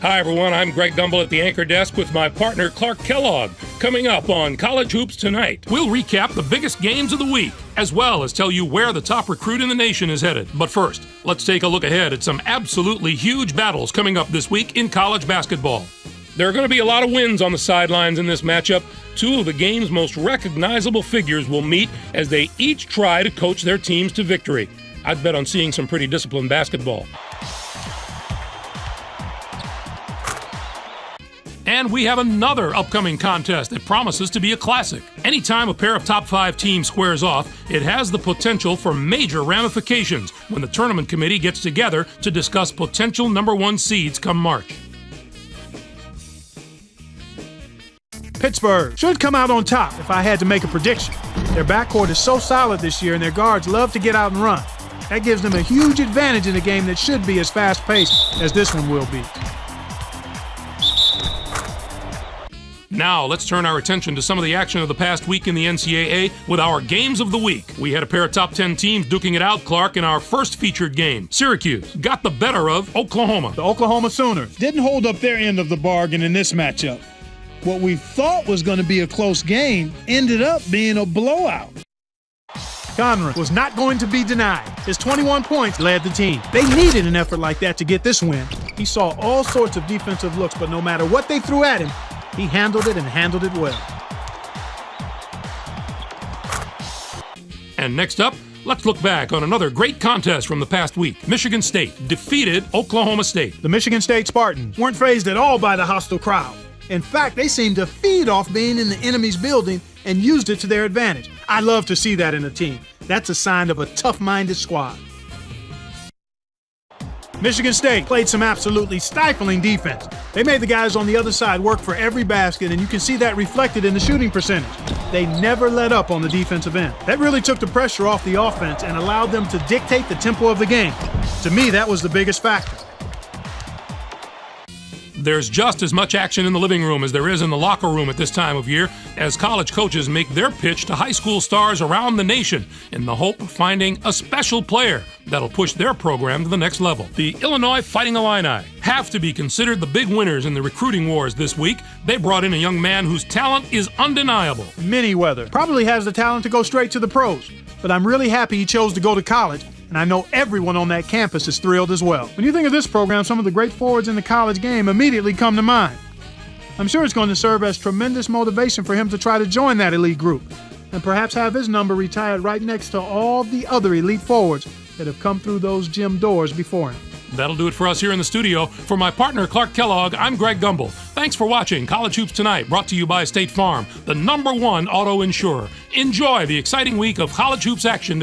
Hi, everyone. I'm Greg Gumbel at the anchor desk with my partner, Clark Kellogg. Coming up on College Hoops Tonight, we'll recap the biggest games of the week, as well as tell you where the top recruit in the nation is headed. But first, let's take a look ahead at some absolutely huge battles coming up this week in college basketball. There are going to be a lot of wins on the sidelines in this matchup. Two of the game's most recognizable figures will meet as they each try to coach their teams to victory. I'd bet on seeing some pretty disciplined basketball. And we have another upcoming contest that promises to be a classic. Anytime a pair of top 5 teams squares off, it has the potential for major ramifications when the tournament committee gets together to discuss potential number 1 seeds come March. Pittsburgh should come out on top if I had to make a prediction. Their backcourt is so solid this year and their guards love to get out and run. That gives them a huge advantage in a game that should be as fast-paced as this one will be. Now, let's turn our attention to some of the action of the past week in the NCAA with our Games of the Week. We had a pair of top 10 teams duking it out, Clark, in our first featured game. Syracuse got the better of Oklahoma. The Oklahoma Sooners didn't hold up their end of the bargain in this matchup. What we thought was going to be a close game ended up being a blowout. Conran was not going to be denied. His 21 points led the team. They needed an effort like that to get this win. He saw all sorts of defensive looks, but no matter what they threw at him, he handled it and handled it well. And next up, let's look back on another great contest from the past week. Michigan State defeated Oklahoma State. The Michigan State Spartans weren't fazed at all by the hostile crowd. In fact, they seemed to feed off being in the enemy's building and used it to their advantage. I love to see that in a team. That's a sign of a tough-minded squad. Michigan State played some absolutely stifling defense. They made the guys on the other side work for every basket, and you can see that reflected in the shooting percentage. They never let up on the defensive end. That really took the pressure off the offense and allowed them to dictate the tempo of the game. To me, that was the biggest factor. There's just as much action in the living room as there is in the locker room at this time of year as college coaches make their pitch to high school stars around the nation in the hope of finding a special player that'll push their program to the next level. The Illinois Fighting Illini have to be considered the big winners in the recruiting wars this week. They brought in a young man whose talent is undeniable. Manyweather probably has the talent to go straight to the pros, but I'm really happy he chose to go to college. And I know everyone on that campus is thrilled as well. When you think of this program, some of the great forwards in the college game immediately come to mind. I'm sure it's going to serve as tremendous motivation for him to try to join that elite group and perhaps have his number retired right next to all the other elite forwards that have come through those gym doors before him. That'll do it for us here in the studio. For my partner, Clark Kellogg, I'm Greg Gumbel. Thanks for watching College Hoops Tonight, brought to you by State Farm, the #1 auto insurer. Enjoy the exciting week of college hoops action.